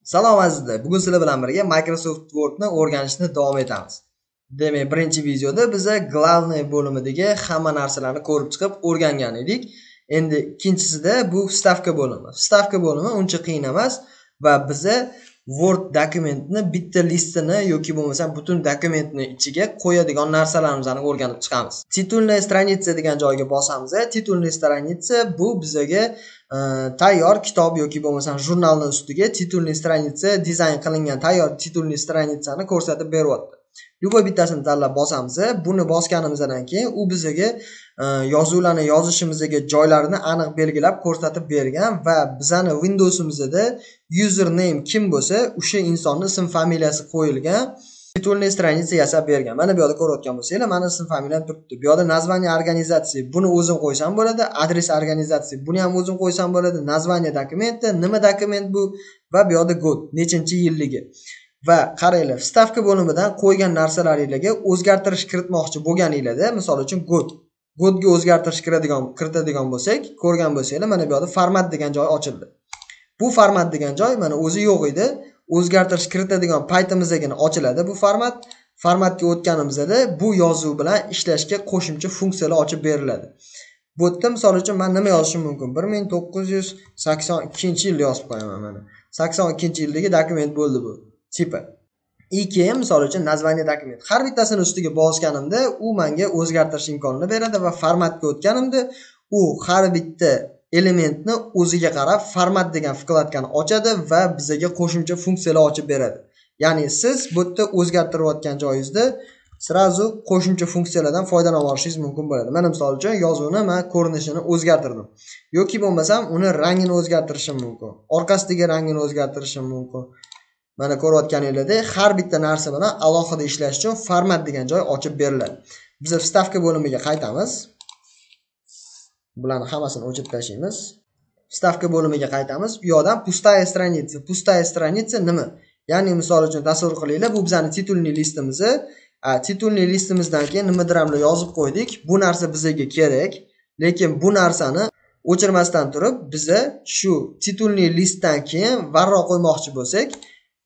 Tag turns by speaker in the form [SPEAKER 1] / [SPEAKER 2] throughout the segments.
[SPEAKER 1] Salom azizlar. Bugun sizlar bilan birga Microsoft Word'ni o'rganishni davom etamiz. Demak, birinchi videoda biz glavniy bo'limidagi hamma narsalarni ko'rib chiqib o'rgangan edik. Endi ikkinchisida bu vstavka bo'limi. Vstavka bo'limi uncha qiyin emas va biz Word dokumentni bitta listini yoki bo'lmasa butun dokumentni ichiga qo'yadigan narsalarimizni o'rganib chiqamiz. Titulniy stranitsa degan joyga bosamiz. Titulniy stranitsa bu bizga tayyor kitob yoki bo'lmasa jurnalning ustiga titulniy stranitsa dizayn qilingan tayyor titulniy stranitsani ko'rsatib beryapti. Любой bittasini tanlab bosamiz. Buni bosganimizdan keyin u bizga yozuvlarni yozishimizga joylarini aniq belgilab ko'rsatib bergan va bizani Windows'imizda username kim bo'lsa, o'sha insonning ism familiyasi qo'yilgan titulniy stranitsa yasab bergan. Mana bu yerda ko'rayotgan bo'lsanglar, mana ism familiyam turibdi. Bu yerda naзвание organizatsiya, buni o'zim qo'ysam bo'ladi, adres organizatsiya, buni ham o'zim qo'ysam bo'ladi, naзвание dokumenti, nima dokument bu va bu yerda god, nechinchi yilligi. Va qaranglar, vstavka bo'limidan qo'ygan narsalaringizga o'zgartirish kiritmoqchi bo'lganingizda, misol uchun godga o'zgartirish kiritadigan bo'lsak, ko'rgan bo'lsanglar, mana bu yerda format degan joy ochildi. Bu format degan joy mana o'zi yo'q edi. O'zgartirish kiritadigan paytimizgina ochiladi bu format. Formatga o'tganimizda bu yozuv bilan ishlashga qo'shimcha funksiyalar ochib beriladi. Bu yerda misol uchun men nima yozishim mumkin? 1982-yil yozib qo'yaman mana. 82-yildagi dokument bo'ldi bu. Tipi. Keyin misol uchun naзвание dokument. Har bittasini ustiga bosganimda u menga o'zgartirish imkonini beradi va formatga o'tganimda u har bitta elementni o'ziga qarab format degan vkladkani ochadi va bizga qo'shimcha funksiyalar ochib beradi. Ya'ni siz bu yerda o'zgartirayotgan joyingizda sirazu qo'shimcha funksiyalardan foydalana olishingiz mumkin bo'ladi. Mana misol uchun yozuvni men ko'rinishini o'zgartirdim. Yoki bo'lmasam uni rangini o'zgartirishim mumkin. Orqasidagi rangini o'zgartirishim mumkin. Mana ko'rayotganingizdek, har bitta narsa bilan alohida ishlash uchun format degan joy ochib beriladi. Biz vstavka bo'limiga qaytamiz. Bularni hammasini o'chirib tashlaymiz. Vstavka bo'limiga qaytamiz. Bu yerdan pustaya stranitsa. Pustaya stranitsa nima? Ya'ni misol uchun tasavvur qilinglar, bu bizning titulniy listimiz. Titulniy listimizdan keyin nimadir ham yozib qo'ydik. Bu narsa bizga kerak, lekin bu narsani o'chirmasdan turib, biz shu titulniy listdan keyin varroq qo'ymoqchi bo'lsak,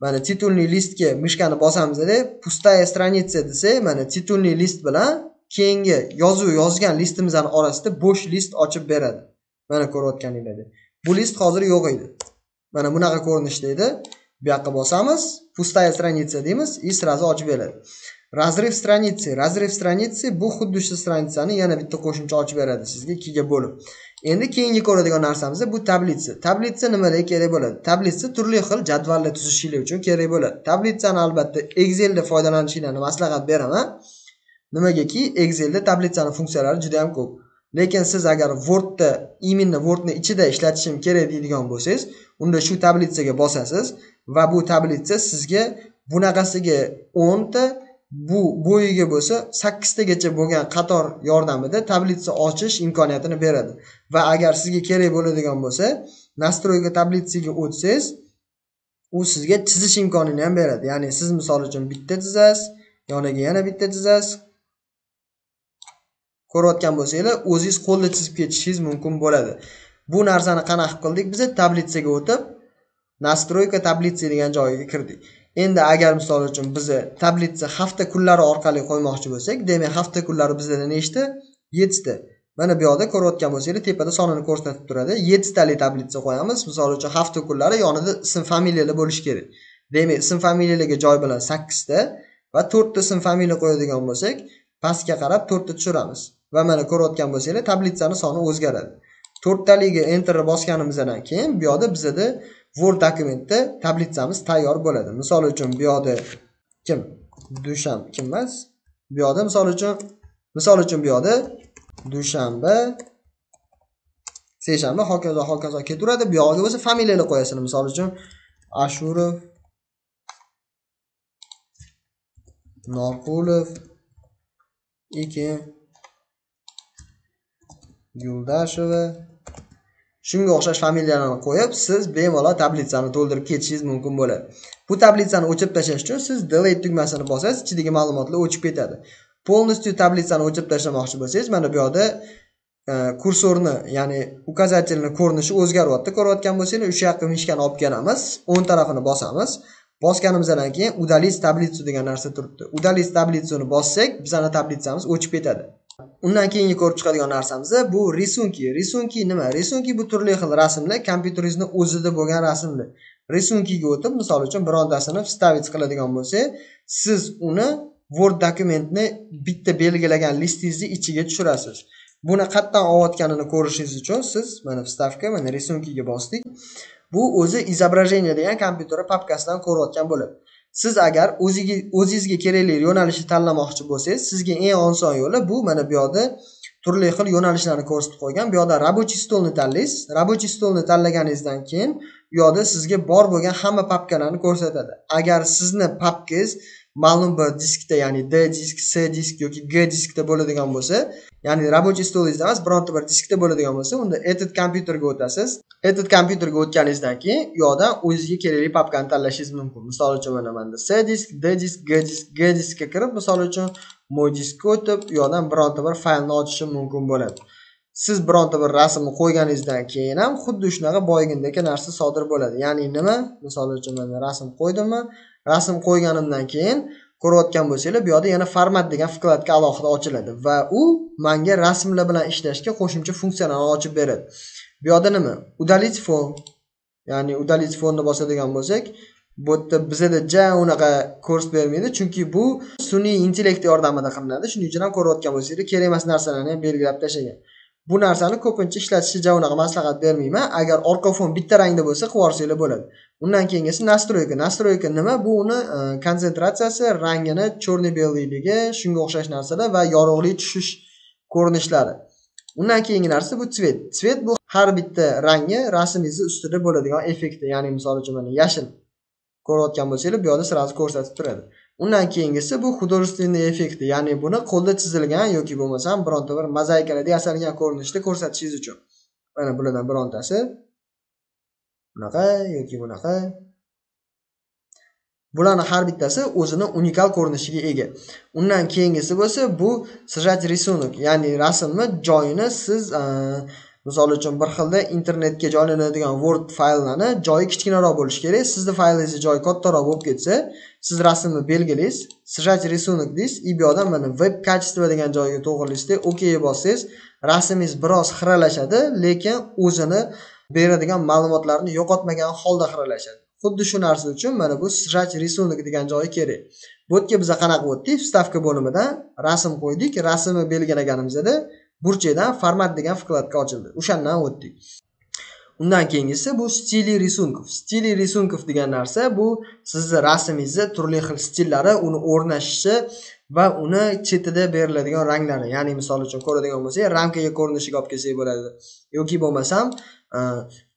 [SPEAKER 1] mana titulniy listga mishkani bosamizda, pustaya stranitsa desa, mana titulniy list bilan keyingi yozuv yozgan listimizning orasida bo'sh list ochib beradi. Mana ko'rayotganingizdek. Bu list hozir yo'q edi. Mana bunaqa ko'rinishda edi. Bu yoqqa bosamiz, pustaya stranitsa deymiz, sirazu ochib beradi. Razriv stranitsa. Razriv stranitsa bu xuddi shu stranitsani yana bitta qo'shimcha ochib beradi sizga ikkiga bo'lib. Endi keyingi ko'radigan narsamiz bu tablitsa. Tablitsa nimaga kerak bo'ladi? Tablitsa turli xil jadvallar tuzishinglar uchun kerak bo'ladi. Tablitsani albatta Excelda foydalanishinglarni maslahat beraman. Nimagaki Excelda tablitsani funksiyalari juda ham ko'p. Lekin siz agar Wordda, imенно Wordni ichida ishlatishim kerak deydigan bo'lsangiz, unda shu tablitsaga bosasiz va bu tablitsa sizga bunaqasiga 10 ta, bu bo'yiga bo'lsa 8 tagacha bo'lgan qator yordamida tablitsa ochish imkoniyatini beradi. Va agar sizga kerak bo'ladigan bo'lsa, nastroyga tablitsaga o'tsangiz, u sizga chizish imkonini ham beradi. Ya'ni siz misol uchun bitta chizasiz, yoniga yana bitta chizasiz. Ko'rayotgan bo'lsanglar, o'zingiz qo'lda chizib ketishingiz mumkin bo'ladi. Bu narsani qanaqa qildik? Biz tablitsaga o'tib, nastroyka tablitsa degan joyiga kirdik. Endi agar misol uchun biz tablitsa hafta kunlari orqali qo'ymoqchi bo'lsak, demak hafta kunlari bizda nechta? 7 ta. Mana bu yerda ko'rayotgan bo'lsanglar, tepada sonini ko'rsatib turadi. 7 tali tablitsa qo'yamiz. Misol uchun hafta kunlari yonida ism familiyalar bo'lishi kerak. Demak, ism familiyalarga joy bilan 8 ta va 4 ta ism familiya qo'yadigan bo'lsak, pastga qarab 4 ta tushiramiz. Va mana ko'rayotgan bo'lsanglar, tablitsaning soni o'zgaradi. 4 taliga enter bosganimizdan keyin bu yerda bizda Word dokumentda tablitsamiz tayyor bo'ladi. Misol uchun bu yerda kim? Dushanba kim emas? Bu yerda misol uchun bu yerda dushanba, seshanba, hokazo ketaveradi. Bu yerga bo'lsa familiyalar qo'yasizlar. Misol uchun Ashurov, Norqulov, Yuldasheva, shunga o'xshash familiyalarni qo'yib, siz bemalol tablitsani to'ldirib ketishingiz mumkin bo'ladi. Bu tablitsani o'chirib tashlash uchun siz delete tugmasini bosangiz, ichidagi ma'lumotlar o'chib ketadi. Полностью tablitsani o'chirib tashlamoqchi bo'lsangiz, mana bu yerda kursorni, ya'ni ukazatelni ko'rinishi o'zgaryapti. Ko'rayotgan bo'lsangiz, o'sha yoqqa mishkani olib kelamiz, o'ng tarafini bosamiz. Bosganimizdan keyin udalить tablitsu degan narsa turibdi. Udalить tablitsuni bossak, bizning tablitsamiz o'chib ketadi. Undan keyingi ko'rib chiqadigan narsamiz bu risunki. Risunki nima? Risunki bu turli xil rasmlar, kompyuteringizning o'zida bo'lgan rasmlar. Risunkiga o'tib, misol uchun birontasini вставить qiladigan bo'lsa, siz uni Word dokumentni bitta belgilagan listingizni ichiga tushirasiz. Buni qayerdan olayotganini ko'rishingiz uchun siz mana вставка, mana risunkiga bosdik. Bu o'zi изображение degan kompyuter papkasidan ko'rayotgan bo'ladi. Siz agar o'zingizga kerakli yo'nalishni tanlamoqchi bo'lsangiz, sizga eng oson yo'li bu mana bu yerda turli xil yo'nalishlarni ko'rsatib qo'ygan. Bu yerda рабочий stolni tanlaysiz. Рабочий stolni tanlaganingizdan keyin bu yerda sizga bor bo'lgan hamma papkalarni ko'rsatadi. Agar sizni papkangiz ma'lum bir diskda, ya'ni D disk, C disk yoki G diskda bo'ladigan bo'lsa, ya'ni рабочий stolingizda emas, bironta bir diskda bo'ladigan bo'lsa, unda этот kompyuterga o'tasiz. Этот kompyuterga o'tganingizdan keyin u yerdan o'zingizga kerakli papkani tanlashingiz mumkin. Misol uchun mana menda C disk, D disk, G diskga kirib, misol uchun mo'y diskga o'tib, u yerdan bironta bir faylni ochishim mumkin bo'ladi. Siz bironta bir rasmni qo'yganingizdan keyin ham xuddi shunaqa boygindagi narsa sodir bo'ladi. Ya'ni nima? Misol uchun men rasm qo'ydimmi? Rasm qo'yganimdan keyin ko'rayotgan bo'lsanglar, bu yerda yana format degan vkladka alohida ochiladi va u menga rasmlar bilan ishlashga qo'shimcha funksiyalarni ochib beradi. Bu yerda nima? Удалить фон. Ya'ni удалить fonni bosadigan bo'lsak, bu yerda bizda ja unaqa ko'rsatib bermaydi, chunki bu sun'iy intellekt yordamida qilinadi. Shuning uchun ham ko'rayotgan bo'lsanglar, kerak emas narsalarni ham belgilab tashlagan. Bu narsani ko'pincha ishlatishga ja unaqa maslahat bermayman. Agar orqa fon bitta rangda bo'lsa, qilib yuborsanglar bo'ladi. Undan keyingisi настройка. Настройка nima? Bu uni konsentratsiyasi, rangini, cho'rni-belliyligi, shunga o'xshash narsalar va yorug'lik tushish ko'rinishlari. Undan keyingi narsa bu tsvet. Tsvet bu har bitta rangi rasmingiz ustida bo'ladigan effekti. Ya'ni misol uchun mana yashil ko'rayotgan bo'lsanglar, bu yerda sirasi ko'rsatib turadi. Undan keyingisi bu художественный effekti. Ya'ni buni qo'lda chizilgan yoki bo'lmasam bironta bir mozaikalarda yasalgan ko'rinishda ko'rsatishingiz uchun. Mana bulardan birontasi bunaqa yoki bunaqa. Bularning har bittasi o'zini unikal ko'rinishiga ega. Undan keyingisi bo'lsa bu сжать рисунок, ya'ni rasmni joyini siz misol uchun bir xilda internetga joylanadigan Word fayllarni joyi kichkinaroq bo'lishi kerak. Sizning faylingizni joyi kattaroq bo'lib ketsa, siz rasmni belgilaysiz, сжать рисунок deysiz, bu yerdan mana web качество degan joyga to'g'rilaysizda, OK bossangiz, rasmingiz biroz xiralashadi, lekin o'zini beradigan ma'lumotlarni yo'qotmagan holda xiralashadi. Xuddi shu narsa uchun mana bu сжать рисунок degan joyi kerak. Bu yerga biz qanaqa o'tdik? Вставка bo'limidan rasm qo'ydik. Rasmni belgilaganimizda burchakdan format degan vkladka ochildi. O'shandan o'tdik. Undan keyingisi bu stili рисунков. Stili рисунков degan narsa bu sizning rasmingizni turli xil stillari, uni o'rnashishi va uni chetida beriladigan ranglari. Ya'ni misol uchun ko'radigan bo'lsak, ramkaga ko'rinishiga olib kelsak bo'ladi. Yoki bo'lmasam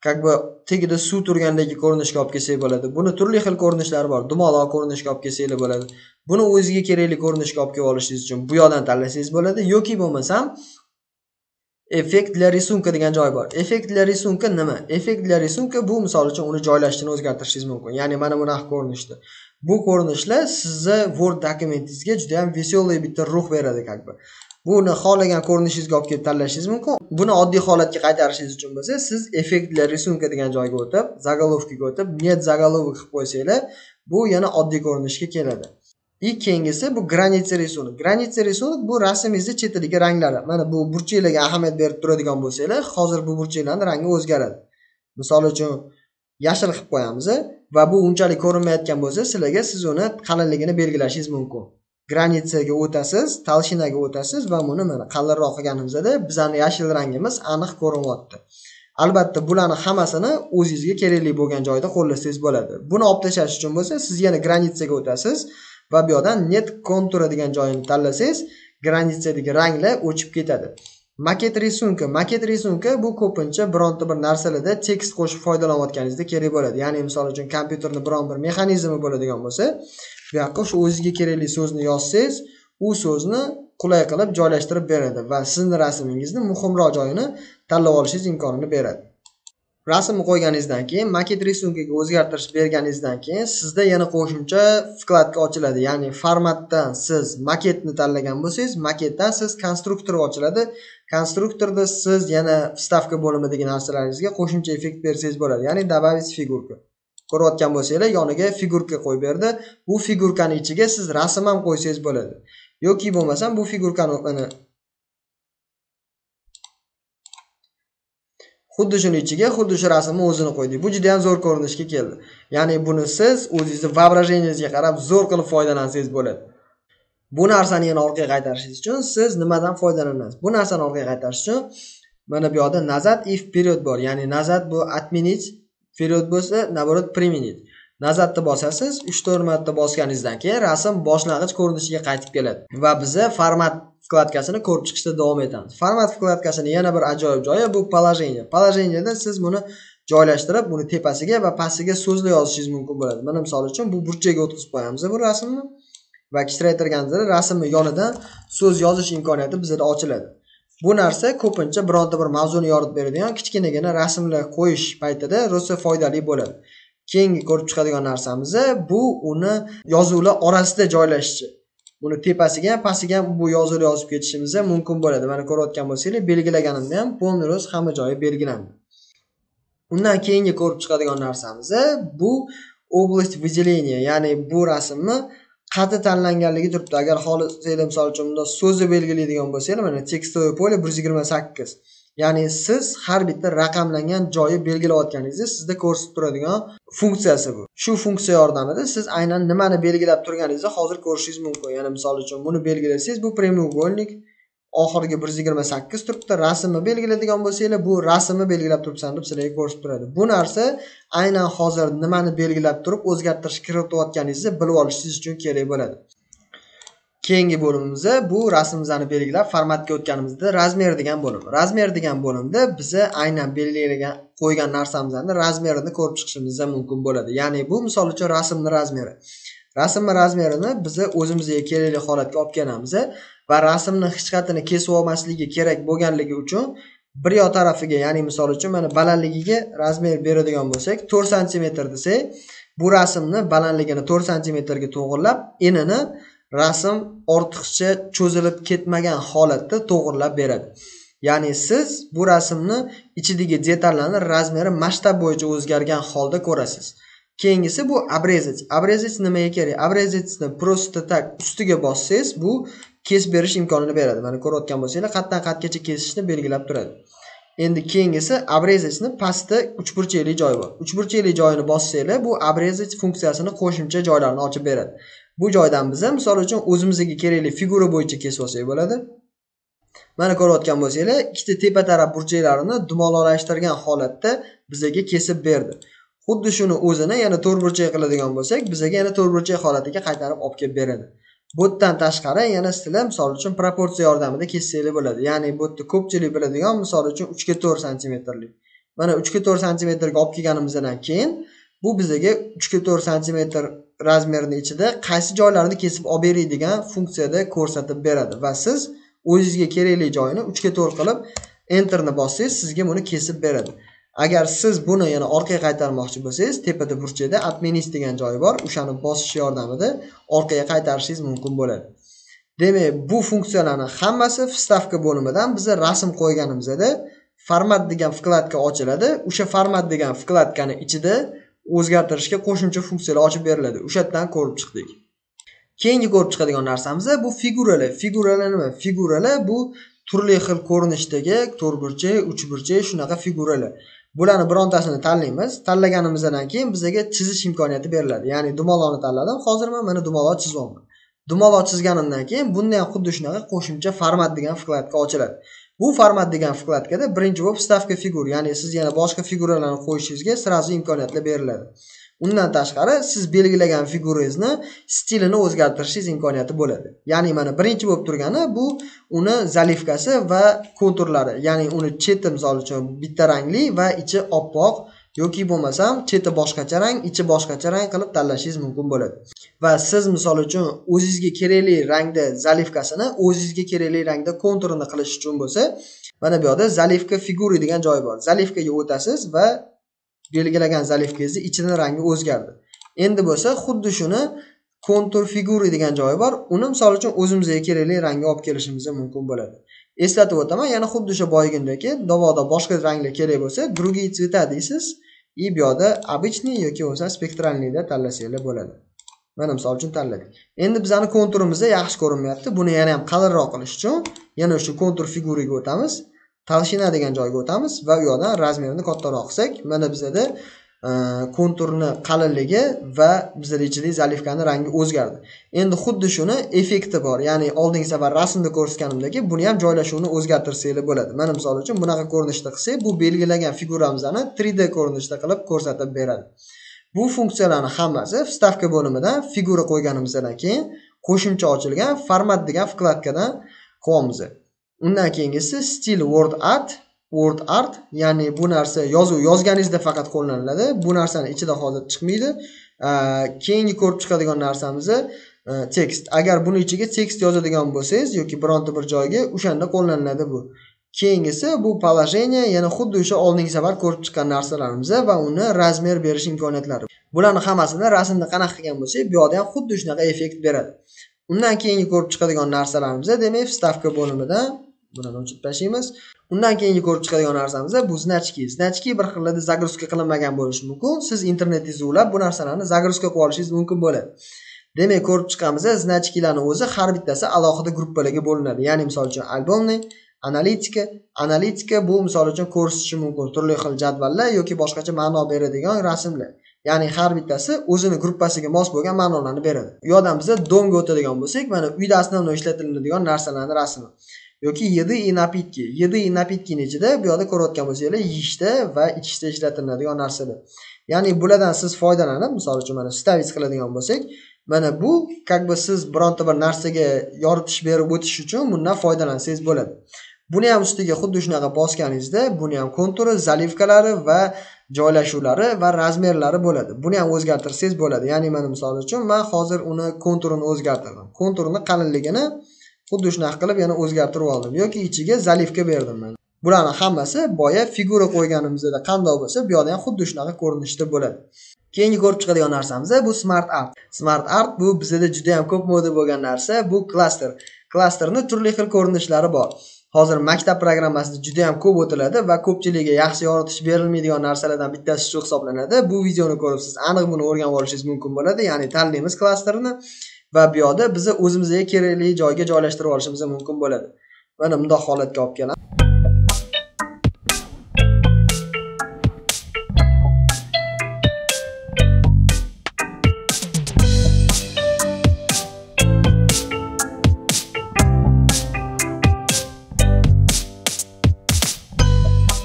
[SPEAKER 1] как бы tegida suv turgandagi ko'rinishga olib kelsak bo'ladi. Buni turli xil ko'rinishlari bor. Dumaloq ko'rinishga olib kelsanglar bo'ladi. Buni o'ziga kerakli ko'rinishga olib kelib olishingiz uchun bu yoqdan tanlasangiz bo'ladi. Yoki bo'lmasam effekt для рисунка degan joy bor. Effekt для рисунка nima? Effekt для рисунка bu misol uchun uni joylashini o'zgartirishingiz mumkin. Ya'ni mana bunaqa ko'rinishda. Bu ko'rinishlar sizga Word dokumentingizga juda ham veselый bitta ruh beradi как бы. Buni xohlagan ko'rinishingizga olib kelib tanlashingiz mumkin. Buni oddiy holatga qaytarishingiz uchun bo'lsa, siz effekt для рисунка degan joyga o'tib, заголовкаga o'tib, net заголовок qilib qo'ysanglar, bu yana oddiy ko'rinishga keladi. Keyingisi bu граница рисунок. Граница рисунок bu rasmingizni chetidagi ranglari. Mana bu burchaklarga ahamiyat berib turadigan bo'lsanglar, hozir bu burchaklarning rangi o'zgaradi. Misol uchun yashil qilib qo'yamiz va bu unchalik ko'rinmayotgan bo'lsa, sizlarga siz uni qalinligini belgilashingiz mumkin. Granitsaga o'tasiz, talshinaga o'tasiz va buni mana qalinroq qilganimizda bizning yashil rangimiz aniq ko'rinyapti. Albatta bularning hammasini o'zingizga kerakli bo'lgan joyda qo'llasangiz bo'ladi. Buni olib tashlash uchun bo'lsa, siz yana granitsaga o'tasiz va bu yerdan net kontura degan joyini tanlasangiz, granitsadagi ranglar o'chib ketadi. Maket risunka. Maket risunka bu ko'pincha bironta bir narsalarda tekst qo'shib foydalanayotganingizda kerak bo'ladi. Ya'ni misol uchun kompyuterni biron bir mexanizmi bo'ladigan bo'lsa, bu yoqqa o'sha o'ziga kerakli so'zni yozsangiz, u so'zni qulay qilib joylashtirib beradi va sizning rasmingizni muhimroq joyini tanlab olishingiz imkonini beradi. Rasmni qo'yganingizdan keyin maket risunkiga o'zgartirish berganingizdan keyin sizda yana qo'shimcha vkladka ochiladi. Ya'ni formatdan siz maketni tanlagan bo'lsangiz, maketdan siz konstruktor ochiladi. Konstruktorda siz yana vstavka bo'limidagi narsalaringizga qo'shimcha effekt bersangiz bo'ladi. Ya'ni добавить figurka. Ko'rayotgan bo'lsanglar, yoniga figurka qo'yib berdi. Bu figurkani ichiga siz rasm ham qo'ysangiz bo'ladi. Yoki bo'lmasam bu figurkani xuddi shuni ichiga xuddi shu rasmni o'zini qo'ydik. Bu juda ham zo'r ko'rinishga keldi. Ya'ni buni siz o'zingizning воображениеңizga qarab zo'r qilib foydalansangiz bo'ladi. Bu narsani yana orqaga qaytarishingiz uchun siz nimadan foydalanasiz? Bu narsani orqaga qaytarish uchun mana bu yoqda назад и вперед bor. Ya'ni назад bu отменить, вперед bo'lsa наоборот применить. Nazarda bosasiz, 3-4 marta bosganingizdan keyin rasm boshlang'ich ko'rinishiga qaytib keladi va biz format vkladkasini ko'rib chiqishda davom etamiz. Format vkladkasini yana bir ajoyib joyi bu положение. Положениеda siz buni joylashtirib, buni tepasiga va pastiga so'zlar yozishingiz mumkin bo'ladi. Mana misol uchun bu burchaga o'tkazib qo'yamiz bu rasmni va kichraytirganimizda rasmning yonidan so'z yozish imkoniyati bizda ochiladi. Bu narsa ko'pincha bironta bir mavzuni yoritib beradigan kichkinagina rasmlar qo'yish paytida rosa foydali bo'ladi. Keyingi ko'rib chiqadigan narsamiz bu uni yozuvlar orasida joylashishi. Buni tepasiga ham, pastiga ham bu yozuvlar yozib ketishimiz mumkin bo'ladi. Mana ko'rayotgan bo'lsangiz, belgilaganimda ham polniroz hamma joyi belgilandi. Undan keyingi ko'rib chiqadigan narsamiz bu область выделения, ya'ni bu rasmni qati tanlanganligi turibdi. Agar xohlasanglar misol uchun bunda so'zni belgilaydigan bo'lsanglar, mana tekstovoy polе 128. Ya'ni siz har bitta raqamlangan joyi belgilayotganingizni sizda ko'rsatib turadigan funksiyasi bu. Shu funksiya yordamida siz aynan nimani belgilab turganingizni hozir ko'rishingiz mumkin. Ya'ni misol uchun buni belgilasangiz, bu прямоугольник oxirgi 128 turibdi. Rasmni belgiladigan bo'lsanglar, bu rasmni belgilab turibsan deb sizlarga ko'rsatib turadi. Bu narsa aynan hozir nimani belgilab turib o'zgartirish kiritayotganingizni bilib olishingiz uchun kerak bo'ladi. Keyingi bo'limimizda bu rasmimizni belgilab formatga o'tganimizda razmer degan bo'lim. Razmer degan bo'limda biza aynan belgilagan qo'ygan narsamizning razmerini ko'rib chiqishimiz mumkin bo'ladi. Ya'ni bu misol uchun rasmning razmeri. Rasmning razmerini biza o'zimizga kerakli holatga olib kelamiz va rasmni hech qatini kesib olmasligi kerak bo'lganligi uchun bir yoq tarafiga, ya'ni misol uchun mana balandligiga razmer beradigan bo'lsak, 4 sm desak, bu rasmni balandligini 4 sm ga to'g'irlab, enini rasm ortiqcha cho'zilib ketmagan holatda to'g'irlab beradi. Ya'ni siz bu rasmni ichidagi detallarni razmeri masshtab bo'yicha o'zgargan holda ko'rasiz. Keyingisi bu обрезать. Обрезать nimaga kerak? Обрезатьni просто tak ustiga bossangiz, bu kesib berish imkonini beradi. Mana ko'rayotgan bo'lsanglar, qatdan qatgacha kesishni belgilab turadi. Endi keyingisi обрезатьni pastda uchburchakli joyi bor. Uchburchakli joyini bossanglar, bu обрезать funksiyasini qo'shimcha joylarini ochib beradi. Bu joydan biz misol uchun o'zimizga kerakli figura bo'yicha kesib olsak bo'ladi. Mana ko'rayotgan bo'lsanglar, ikkita tepa taraf burchaklarini dumaloqlashtirgan holatda bizga kesib berdi. Xuddi shuni o'zini yana to'rtburchak qiladigan bo'lsak, bizga yana to'rtburchak holatiga qaytarib olib kelib beradi. Bu yerdan tashqari yana sizlar misol uchun proporsiya yordamida kessanglar bo'ladi. Ya'ni bu yerda ko'pchilik biladigan misol uchun 3 ga 4 sm lik. Mana 3 ga 4 sm ga olib kelganimizdan keyin bu bizga 3 ga 4 sm razmerning ichida qaysi joylarni kesib olib beradigan funksiyada ko'rsatib beradi va siz o'zingizga kerakli joyini 3 ga 4 qilib enterni bossangiz, sizga buni kesib beradi. Agar siz buni yana orqaga qaytarmoqchi bo'lsangiz, tepada burchakda отменить degan joyi bor. O'shani bosish yordamida orqaga qaytarishingiz mumkin bo'ladi. Demak, bu funksiyalarning hammasi vstavka bo'limidan biz rasm qo'yganimizda format degan vkladka ochiladi. O'sha format degan vkladkani ichida o'zgartirishga qo'shimcha funksiyalar ochib beriladi. O'sha yerdan ko'rib chiqdik. Keyingi ko'rib chiqadigan narsamiz bu figuralar. Figuralar nima? Figuralar bu turli xil ko'rinishdagi to'rtburchak, uchburchak shunaqa figuralar. Bularni birontasini tanlaymiz. Tanlaganimizdan keyin bizga chizish imkoniyati beriladi. Ya'ni dumaloqni tanladim. Hozir men mana dumaloq chizyapman. Dumaloq chizganimdan keyin bunda ham xuddi shunaqa qo'shimcha format degan vkladka ochiladi. Bu format degan vkladkada birinchi bo'lib vstavka figur, ya'ni siz yana boshqa figuralarni qo'yishingizga sirazu imkoniyatlar beriladi. Undan tashqari siz belgilagan figurangizni stilini o'zgartirishingiz imkoniyati bo'ladi. Ya'ni mana birinchi bo'lib turgani bu uni zalivkasi va konturlari. Ya'ni uni cheti misol uchun bitta rangli va ichi oppoq yoki bo'lmasam cheti boshqacha rang, ichi boshqacha rang qilib tanlashingiz mumkin bo'ladi. Va siz misol uchun o'zingizga kerakli rangda zalivkasini, o'zingizga kerakli rangda konturini qilish uchun bo'lsa, mana bu yerda zalivka figuri degan joy bor. Zalivkaga o'tasiz va belgilagan zalifkangizni ichining rangi o'zgardi. Endi bo'lsa xuddi shuni kontur figura degan joyi bor. Uni misol uchun o'zimizga kerakli rangga olib kelishimiz mumkin bo'ladi. Eslatib o'taman, yana xuddi o'sha boygindagi davoda boshqa ranglar kerak bo'lsa, другие цвета deysiz. Bu yoqda обычный yoki bo'lsa spektralniyda tanlasanglar bo'ladi. Mana misol uchun tanladik. Endi bizning konturimizda yaxshi ko'rinmayapti. Buni yana ham qalinroq qilish uchun yana shu kontur figuraga o'tamiz. Толщина degan joyga o'tamiz va u yoqdan razmerini kattaroq qilsak, mana bizda konturni qalinligi va bizning ichidagi zalifkaning rangi o'zgardi. Endi xuddi shuni effekti bor. Ya'ni oldingi safar rasmda ko'rsatganimdagi buni ham joylashuvini o'zgartirsanglar bo'ladi. Mana misol uchun bunaqa ko'rinishda qilsak, bu belgilagan figuramizni 3D ko'rinishda qilib ko'rsatib beradi. Bu funksiyalarning hammasi vstavka bo'limidan figura qo'yganimizdan keyin qo'shimcha ochilgan format degan vkladkadan qo'yamiz. Undan keyingisi stil word art, ya'ni bu narsa yozuv yozganingizda faqat qo'llaniladi. Bu narsani ichida hozir chiqmaydi. Keyingi ko'rib chiqadigan narsamiz tekst. Agar buni ichiga tekst yozadigan bo'lsangiz yoki bironta bir joyga o'shanda qo'llaniladi bu. Keyingisi bu положение, yana xuddi o'sha oldingi safar ko'rib chiqqan narsalarimiz va uni razmer berish imkoniyatlari. Bularning hammasini rasmda qanaqa qilgan bo'lsak, bu yerda ham xuddi shunaqa effekt beradi. Undan keyingi ko'rib chiqadigan narsalarimiz, demak, vstavka bo'limidan buni o'chirib tashlaymiz. Undan keyingi ko'rib chiqadigan narsamiz bu значки. Значки bir xillarda загрузка qilinmagan bo'lishi mumkin. Siz internetingizda ulab bu narsalarni загрузка qilib olishingiz mumkin bo'ladi. Demak, ko'rib chiqamiz, значкиlarning o'zi har bittasi alohida gruppalarga bo'linadi. Ya'ni misol uchun albomni, analitika bu misol uchun ko'rsatishi mumkin turli xil jadvallar yoki boshqacha ma'no beradigan rasmlar. Ya'ni har bittasi o'zini gruppasiga mos bo'lgan ma'nolarni beradi. Bu yerdan biz domga o'tadigan bo'lsak, mana uyda основной ishlatiladigan narsalarning rasmi. Yoki еды и напитки. Еды и напитки ichida bu yerda ko'rayotgan bo'lsanglar, yeyishda va ichishda ishlatiladigan narsalar. Ya'ni bulardan siz foydalanib, misol uchun mana stavit qiladigan bo'lsak, mana bu как siz bironta bir narsaga yoritish berib o'tish uchun bundan foydalansangiz bo'ladi. Buni ham ustiga xuddi shunaqa bosganingizda, buni ham konturi, zalifkalari va joylashuvlari va razmerlari bo'ladi. Buni ham o'zgartirsangiz bo'ladi. Ya'ni mana misol uchun men hozir uni konturini o'zgartirdim. Konturni qalinligini xuddi shunaqa qilib yana o'zgartirib oldim yoki ichiga zalifka berdim men. Bularning hammasi boya figura qo'yganimizda qanday bo'lsa, bu yerda ham xuddi shunaqa ko'rinishda bo'ladi. Keyingi ko'rib chiqadigan narsamiz bu smart art. Smart art bu bizda juda ham ko'p moda bo'lgan narsa, bu klaster. Klasterning turli xil ko'rinishlari bor. Hozir maktab programmasida juda ham ko'p o'tiladi va ko'pchilikga yaxshi yoritish berilmaydigan narsalardan bittasi shu hisoblanadi. Bu videoni ko'rib siz aniq buni o'rganib olishingiz mumkin bo'ladi. Ya'ni tanlaymiz klasterni va bu yerda biz o'zimizga kerakli joyga joylashtirib olishimiz mumkin bo'ladi. Mana bunday holatga olib keladi.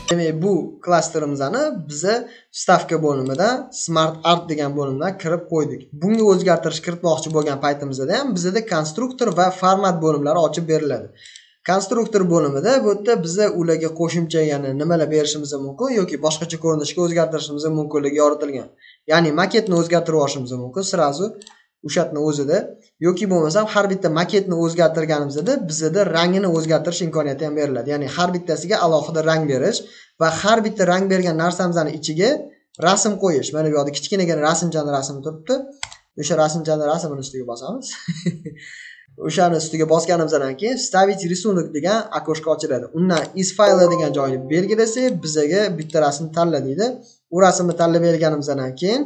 [SPEAKER 1] Demak, bu klasterimizni biz vstavka bo'limidan smart art degan bo'limdan kirib qo'ydik. Bunga o'zgartirish kiritmoqchi bo'lgan paytimizda ham bizda konstruktor va format bo'limlari ochib beriladi. Konstruktor bo'limida bu yerda biz ularga qo'shimcha yana nimalar berishimiz mumkin yoki boshqacha ko'rinishga o'zgartirishimiz mumkinligi yoritilgan. Ya'ni maketni o'zgartirib olishimiz mumkin sirazu o'shatni o'zida yoki bo'lmasam har bitta maketni o'zgartirganimizda bizda rangini o'zgartirish imkoniyati ham beriladi. Ya'ni har bittasiga alohida rang berish va har bitta rang bergan narsamizning ichiga rasm qo'yish. Mana bu yerda kichkinagina rasmi turibdi. O'sha rasmini ustiga bosamiz. O'shani ustiga bosganimizdan keyin stavить рисунок degan окошко ochiladi. Undan is file degan joyni belgilasak, bizga bitta rasm tanla deydi. U rasmni tanlab berganimizdan keyin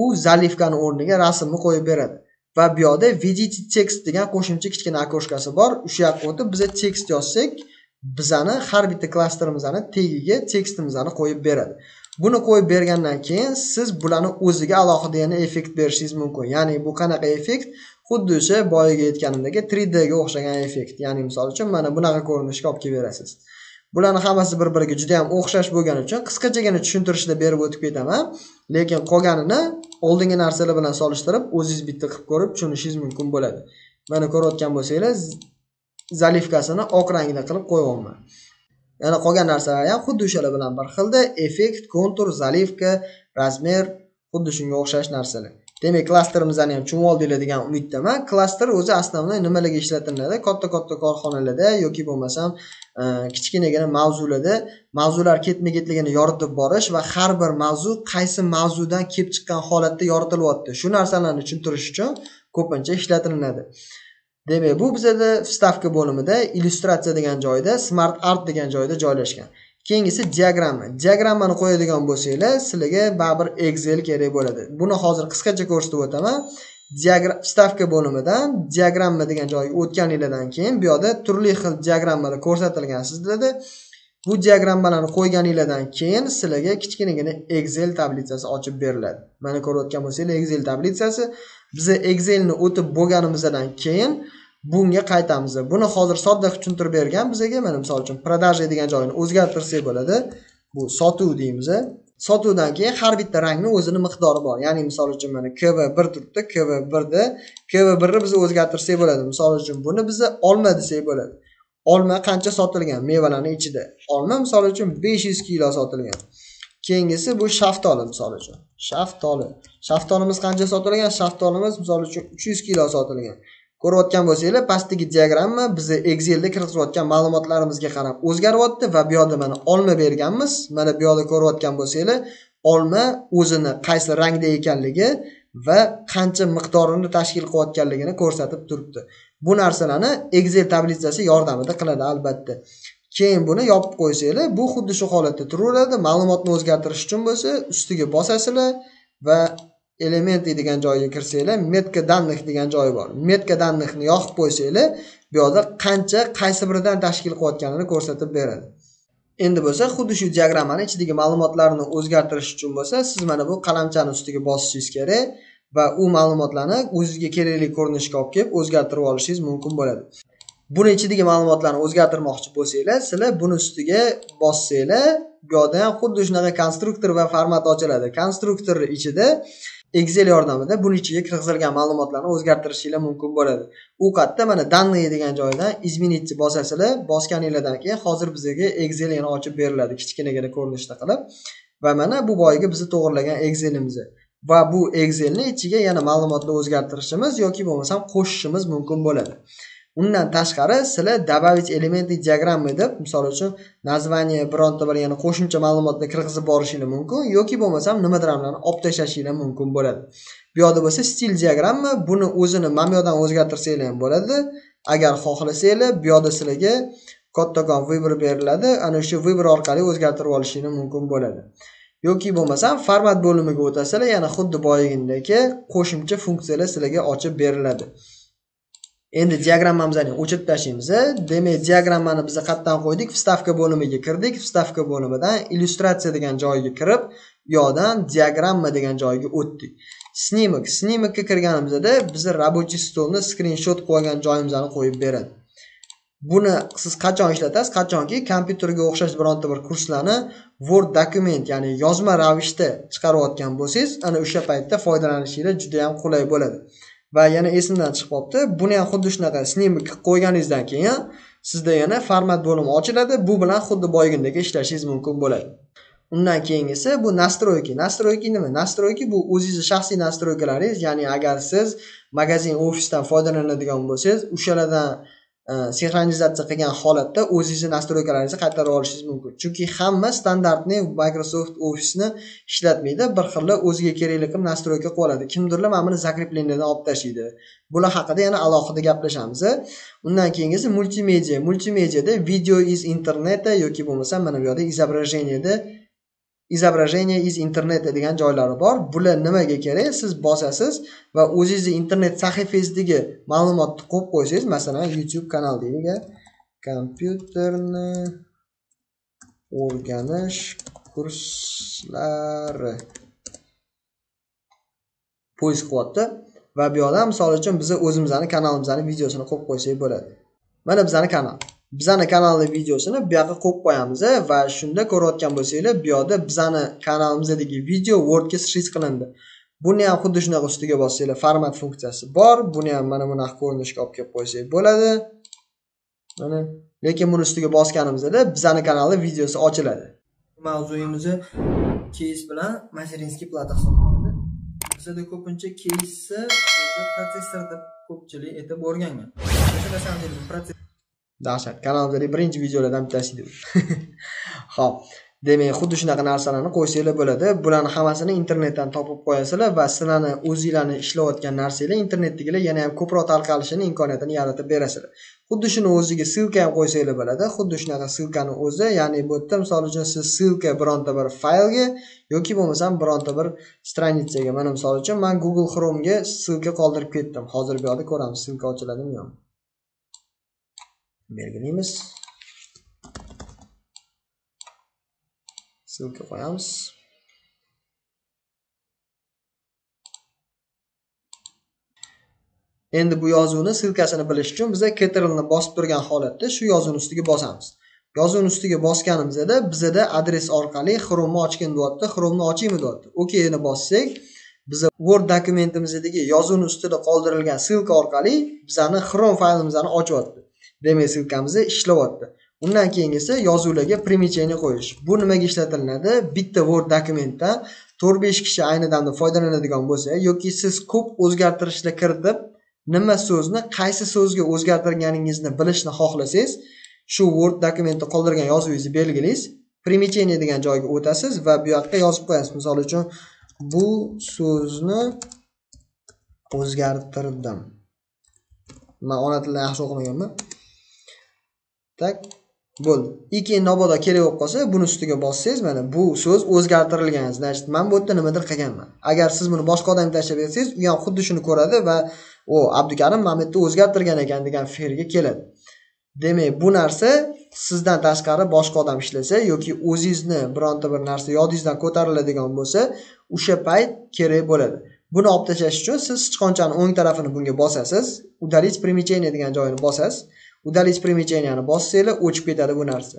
[SPEAKER 1] u zalifkani o'rniga rasmni qo'yib beradi. Va bu yerda vwedите text degan qo'shimcha kichkina окошкасы bor. O'sha yoqqa o'tib biz text yozsak, bizani har bitta klasterimizning tagiga tekstimizni qo'yib beradi. Buni qo'yib bergandan keyin siz bularni o'ziga alohida yana effekt berishingiz mumkin. Ya'ni bu qanaqa effekt? Xuddi o'sha boyaga aytganimdagi 3D ga o'xshagan effekt. Ya'ni misol uchun mana bunaqa ko'rinishga olib kelib berasiz. Bularning hammasi bir-biriga juda ham o'xshash bo'lgani uchun qisqachagina tushuntirishda berib o'tib ketaman. Lekin qolganini oldingi narsalar bilan solishtirib, o'zingiz bitta qilib ko'rib tushunishingiz mumkin bo'ladi. Mana ko'rayotgan bo'lsanglar, zalifkasini oq rangda qilib qo'yibman. Yana qolgan narsalar ham xuddi o'shalar bilan bir xilda effekt, kontur, zalifka, razmer xuddi shunga o'xshash narsalar. Demak, klasterimizni ham tushunib oldinglar degan umiddaman. Klaster o'zi asosiy nimalarga ishlatiladi? Katta korxonalarda yoki bo'lmasam kichkinagina mavzular ketma-ketligini yoritib borish va har bir mavzu qaysi mavzudan kelib chiqqan holatda yoritilyapti. Shu narsalarni tushuntirish uchun ko'pincha ishlatilinadi. Demak, bu bizada vstavka bo'limida illyustratsiya degan joyda, smart art degan joyda joylashgan. Keyingisi diagramma. Diagrammani qo'yadigan bo'lsanglar, sizlarga baribir Excel kerak bo'ladi. Buni hozir qisqacha ko'rsatib o'taman. Vstavka bo'limidan diagramma degan joyga o'tganingizdan keyin bu yerda turli xil diagrammalar ko'rsatilgan sizlarda. Bu diagrammalarni qo'yganingizdan keyin sizlarga kichkinagina Excel tablitsasi ochib beriladi. Mana ko'rayotgan bo'lsanglar, Excel tablitsasi. Biz Excelni o'tib bo'lganimizdan keyin bunga qaytamiz. Buni hozir sodda tushuntirib bergan bizga. Mana misol uchun продажа degan joyini o'zgartirsak bo'ladi. Bu sotuv deymiz. Sotuvdan keyin har bitta rangning o'zining miqdori bor. Ya'ni misol uchun mana KV1 turibdi, KV1ni biz o'zgartirsak bo'ladi. Misol uchun buni biz olma desak bo'ladi. Olma qancha sotilgan mevalarning ichida? Olma misol uchun 500 kilo sotilgan. Keyingisi bu shaftoli misol uchun. Shaftolimiz qancha sotilgan? Shaftolimiz misol uchun 300 kilo sotilgan. Ko'rayotgan bo'lsanglar, pastdagi diagramma bizni Excelda kiritayotgan ma'lumotlarimizga qarab o'zgaryapti va bu yerda mana olma berganmiz. Mana bu yerda ko'rayotgan bo'lsanglar, olma o'zini qaysi rangda ekanligi va qancha miqdorini tashkil qilayotganligini ko'rsatib turibdi. Bu narsalarni Excel tablitsasi yordamida qiladi albatta. Keyin buni yopib qo'ysanglar, bu xuddi shu holatda turaveradi. Ma'lumotni o'zgartirish uchun bo'lsa, ustiga bosasizlar va element degan joyga kirsanglar, metka данных degan joyi bor. Metka данныхni yoqib qo'ysanglar, bu yerda qancha qaysi biridan tashkil qilayotganini ko'rsatib beradi. Endi bo'lsa, xuddi shu diagrammani ichidagi ma'lumotlarni o'zgartirish uchun bo'lsa, siz mana bu qalamchani ustiga bosishingiz kerak va u ma'lumotlarni o'zingizga kerakli ko'rinishga olib kelib o'zgartirib olishingiz mumkin bo'ladi. Buni ichidagi ma'lumotlarni o'zgartirmoqchi bo'lsanglar, sizlar buni ustiga bossanglar, bu yerda ham xuddi shunaqa konstruktor va format ochiladi. Konstruktor ichida Excel yordamida buni ichiga kirgizilgan ma'lumotlarni o'zgartirishingiz mumkin bo'ladi. U qayerda mana данные degan joydan izmenitni bosasizlar, bosganingizdan keyin hozir bizga Excel yana ochib beriladi kichkinagina ko'rinishda qilib. Va mana bu boyiga bizni to'g'irlagan Excelimiz. Va bu Excelni ichiga yana ma'lumotni o'zgartirishimiz yoki bo'lmasam qo'shishimiz mumkin bo'ladi. Undan tashqari sizlar добавить элементы diagramma deb, misol uchun naзвание bironta bir yana qo'shimcha ma'lumotni kirgizib borishingiz mumkin yoki bo'lmasam nimadirlarni olib tashlashingiz mumkin bo'ladi. Bu yerda bo'lsa stil diagramma, buni o'zini mana bu yerdan o'zgartirsanglar ham bo'ladi. Agar xohlasanglar, bu yerda sizlarga kattakon vыбор beriladi. Ana shu vыбор orqali o'zgartirib olishingiz mumkin bo'ladi. Yoki bo'lmasam format bo'limiga o'tasizlar, yana xuddi boyagindagi qo'shimcha funksiyalar sizlarga ochib beriladi. Endi diagrammamizni o'chirib tashlaymiz. Demak, diagrammani biz qayerdan qo'ydik? Vstavka bo'limiga kirdik. Vstavka bo'limidan illyustratsiya degan joyga kirib, bu yerdan diagramma degan joyga o'tdik. Snimakka kirganimizda biz рабочий stolni screenshot qo'ygan joyimizni qo'yib beradi. Buni siz qachon ishlatasiz? Qachonki kompyuterga o'xshash bironta bir kurslarni Word dokument, ya'ni yozma ravishda chiqarayotgan bo'lsangiz, ana o'sha paytda foydalanishingiz juda ham qulay bo'ladi. Va yana esimdan chiqib qolibdi. Buni ham xuddi shunaqa snimak qo'yganingizdan keyin sizda yana format bo'limi ochiladi. Bu bilan xuddi boyagindagi ishlashingiz mumkin bo'ladi. Undan keyingisi bu настройки. Настройки nima? Настройки bu o'zingiz shaxsiy настройкалаringiz, ya'ni agar siz magazin, ofisdan foydalanadigan bo'lsangiz, o'shalardan sinxronizatsiya qilgan holatda o'zingizning настройкалаringizni qaytarib olishingiz mumkin. Chunki hamma standartni Microsoft Office'ni ishlatmaydi. Bir xil o'ziga kerakli qilib настройка qilib oladi. Kimdirlar mana buni zakrepleniyadan olib tashlaydi. Bular haqida yana alohida gaplashamiz. Undan keyingisi multimedia. Multimediada video is internet yoki bo'lmasa mana bu yerda изображение из интернета degan joylari bor. Bular nimaga kerak? Siz bosasiz va o'zingizning internet sahifangizdagi ma'lumotni qo'yib qo'ysangiz, masalan, YouTube kanal deylik, kompyuterni o'rganish kurslari poisk qilyapti va bu yerda misol uchun biz o'zimizning kanalimizning videosini qo'yib qo'ysak bo'ladi. Mana bizning kanal. Bizning kanalning videosini bu yoqqa qo'yib qo'yamiz va shunda ko'rayotgan bo'lsanglar, bu yerda bizning kanalimizdagi video Wordga shrink qilindi. Buni ham xuddi shunaqa ustiga bossanglar, format funksiyasi bor. Buni ham mana bunaqa ko'rinishga olib kelib qo'ysak bo'ladi. Mana, lekin buni ustiga bosganimizda bizning kanalning videosi ochiladi. Mavzuyimizni keys bilan Maserinskiy plata hisoblanadi. Biz bizda ko'pincha case'ni protsessor deb ko'pchilik aytib o'rgangan. Na samом деле protsessor dahshat. Kanaldagi birinchi videolardan bittasi edi. Xo'p, demak, xuddi shunaqa narsalarni qo'ysanglar bo'ladi. Bularni hammasini internetdan topib qo'yasizlar va sizlarni o'zingizlarni ishlayotgan narsanglar internetdagilar yana ham ko'proq tarqalishining imkoniyatini yaratib berasizlar. Xuddi shuni o'ziga silka ham qo'ysanglar bo'ladi. Xuddi shunaqa silkani o'zi, ya'ni bu yerda misol uchun siz silka bironta bir faylga yoki bo'lmasam bironta bir stranitsaga, mana misol uchun men Google Chrome ga silka qoldirib ketdim. Hozir bu yerda ko'ramiz, silka ochiladimi yo'qmi. Belgilaymiz. Silka qo'yamiz. Endi bu yozuvni silkasini bilish uchun biz Ctrl-ni bosib turgan holatda shu yozuvning ustiga bosamiz. Yozuvning ustiga bosganimizda bizda adres orqali Chrome'ni ochgin deyapti. Chrome'ni ochaymi deyapti. OK'ni bossak, biz Word dokumentimizdagi yozuvning ustida qoldirilgan silka orqali bizning Chrome faylimizni ochyapti. Demak, silkamiz ishlayapti. Undan keyingisi yozuvlarga примечание qo'yish. Bu nimaga ishlatiladi? Bitta Word dokumentda 4-5 kishi ayni damda foydalanadigan bo'lsa yoki siz ko'p o'zgartirishlar kiritib, nima so'zni qaysi so'zga o'zgartirganingizni bilishni xohlasangiz, shu Word dokumentda qoldirgan yozuvingizni belgilaysiz, примечание degan joyga o'tasiz va bu yoqqa yozib qo'yasiz. Misol uchun, bu so'zni o'zgartirdim. Men ona tilida yaxshi o'qimaganman. Tak, bo'ldi. Keyin mabodo kerak bo'lib qolsa, buni ustiga bossangiz, mana bu so'z o'zgartirilgan. Значит, men bu yerda nimadir qilganman. Agar siz buni boshqa odamga tashlab bersangiz, u ham xuddi shuni ko'radi va o Abdukarim mana bu yerda o'zgartirgan ekan degan fikrga keladi. Demak, bu narsa sizdan tashqari boshqa odam ishlasa yoki o'zingizni bironta bir narsa yodingizdan ko'tariladigan bo'lsa, o'sha payt kerak bo'ladi. Buni olib tashlash uchun siz sichqonchaning o'ng tarafini bunga bosasiz, удалить примечание degan joyini bosasiz. Удалить примечаниeni bossanglar o'chib ketadi bu narsa.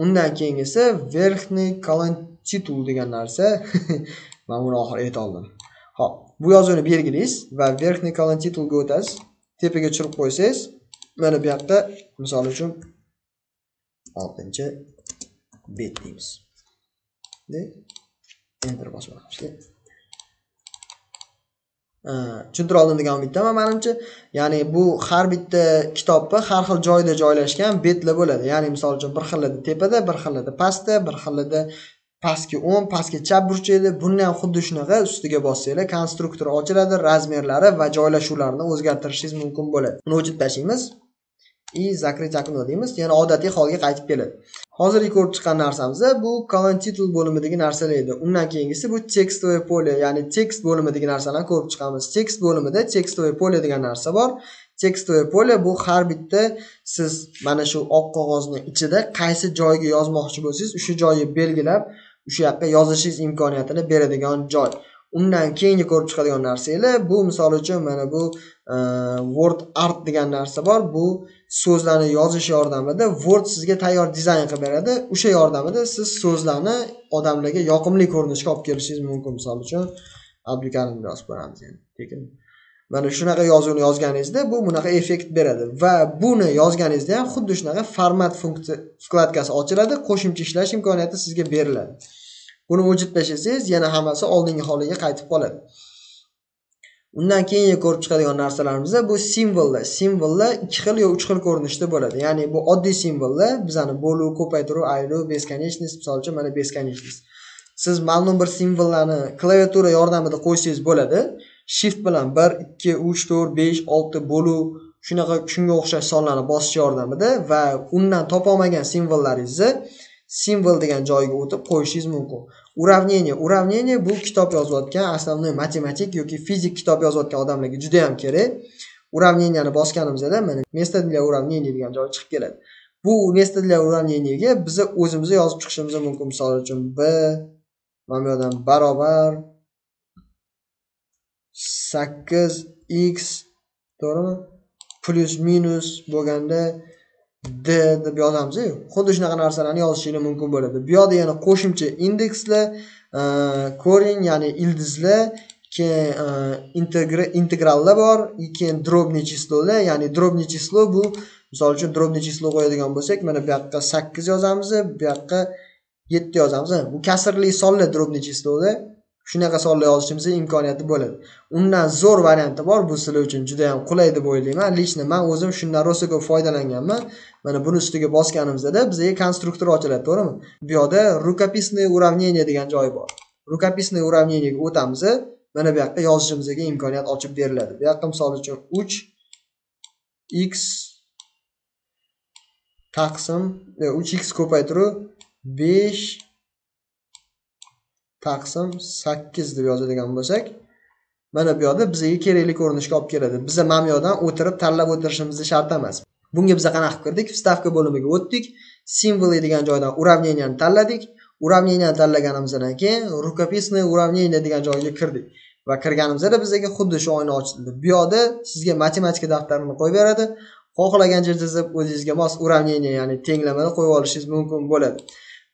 [SPEAKER 1] Undan keyingisi верхний колон titul degan narsa. Men buni oxir ayta oldim. Xo'p, bu yozuvni belgilaysiz va верхний колон titulga o'tasiz. Tepaga tushirib qo'ysangiz, mana bu yoqda misol uchun 6-bet deymiz. Enter bosamiz. Tushuntira oldim degan umiddaman menimcha. Ya'ni bu har bitta kitobda har xil joyda joylashgan betlar bo'ladi. Ya'ni misol uchun bir xillida tepada, bir xillida pastda, bir xillida pastki o'ng, pastki chap burchakda. Bundan ham xuddi shunaqa ustiga bossanglar, konstruktor ochiladi, razmerlari va joylashuvlarini o'zgartirishingiz mumkin bo'ladi. Uni o'chirib tashlaymiz. Zakrit okno deymiz. Yana odatiy holga qaytib keladi. Hozirgi ko'rib chiqqan narsamiz bu colon title bo'limidagi narsalar edi. Undan keyingisi bu tekstovoy polе, ya'ni tekst bo'limidagi narsalarni ko'rib chiqamiz. Tekst bo'limida tekstovoy polе degan narsa bor. Tekstovoy polе bu har bitta siz mana shu oq qog'ozning ichida qaysi joyga yozmoqchi bo'lsangiz, o'sha joyni belgilab, o'sha yoqqa yozishingiz imkoniyatini beradigan joy. Undan keyingi ko'rib chiqadigan narsalar bu misol uchun mana bu word art degan narsa bor. Bu so'zlarni yozish yordamida Word sizga tayyor dizayn qilib beradi. O'sha yordamida siz so'zlarni odamlarga yoqimli ko'rinishga olib kelishingiz mumkin. Misol uchun Abdukarim yozib ko'ramiz endi. Lekin mana shunaqa yozuvni yozganingizda bu bunaqa effekt beradi va buni yozganingizda ham xuddi shunaqa format funksiya vkladkasi ochiladi, qo'shimcha ishlash imkoniyati sizga beriladi. Buni o'chirib tashlasangiz, yana hammasi oldingi holiga qaytib qoladi. Undan keyin ko'rib chiqadigan narsalarimiz bu simvollar. Simvollar 2 xil yoki 3 xil ko'rinishda bo'ladi. Ya'ni bu oddiy simvollar, bizani bo'luv, ko'paytiruv, ayruv, beskонечность, misol uchun mana beskонечность. Siz ma'lum bir simvollarni klaviatura yordamida qo'ysangiz bo'ladi. Shift bilan 1, 2, 3, 4, 5, 6 bo'luv, shunaqa shunga o'xshash sonlarni bosish yordamida va undan topa olmagan simvollaringizni simbol degan joyga o'tib qo'yishingiz mumkin. Уравнение bu kitob yozayotgan, основной matematik yoki fizik kitob yozayotgan odamlarga juda ham kerak. Уравнениeni bosganimizda mana место для уравнения degan joy chiqib keladi. Bu место для уравнениega biz o'zimiz yozib chiqishimiz mumkin. Misol uchun b mana bu yerdan barobar 8x, to'g'rimi? Plus minus bo'lganda d deb yozamiz-ku. Xuddi shunaqa narsalarni yozishingiz mumkin bo'ladi. Bu yerda yana qo'shimcha indekslar, korень, ya'ni ildizlar, keyin integrallar bor, keyin дробный числоlar, ya'ni дробный число bu misol uchun дробный число qo'yadigan bo'lsak, mana bu yoqqa 8 yozamiz, bu yoqqa 7 yozamiz. Bu kasrli sonlar дробный числоlar. shunaqa sonlar yozishimiz imkoniyati bo'ladi. Undan zo'r varianti bor, bu sizlar uchun juda ham qulay deb o'ylayman. Lично men o'zim shundan rosa ko'p foydalanganman. Mana buni ustiga bosganimizda bizga konstruktor ochiladi, to'g'rimi? Bu yerda рукописные уравнения degan joyi bor. Рукописные уравнения ga o'tamiz. Mana bu yoqqa yozishimizga imkoniyat ochib beriladi. Bu yoqqa misol uchun 3x taqsim 3x ko'paytiruv 5 taqsim 8 deb yozadigan bo'lsak, mana bu yerda bizga kerakli ko'rinishga olib keladi. Biz ham bu yerdan o'tirib tanlab o'tirishimiz shart emas. Bunga biz qanaqa qilib kirdik? Vstavka bo'limiga o'tdik. Simvol degan joydan уравнениyani tanladik. Уравнениyani tanlaganimizdan keyin рукописные уравнения degan joyga kirdik. Va kirganimizda bizga xuddi shu oyna ochildi. Bu yerda sizga matematika daftarini qo'yib beradi. Xohlagancha chizib o'zingizga mos уравнение, ya'ni tenglamani qo'yib olishingiz mumkin bo'ladi.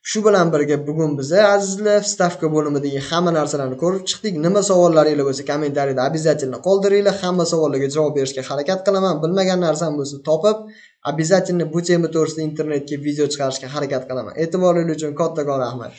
[SPEAKER 1] Shu bilan birga bugun biz azizlar vstavka bo'limidagi hamma narsalarni ko'rib chiqdik. Nima savollaringiz bo'lsa kommentariyada обязательно qoldiringlar. Hamma savollarga javob berishga harakat qilaman. Bilmagan narsam bo'lsa topib, обязательно bu tema to'g'risida internetga video chiqarishga harakat qilaman. E'tiboringiz uchun kattakon rahmat.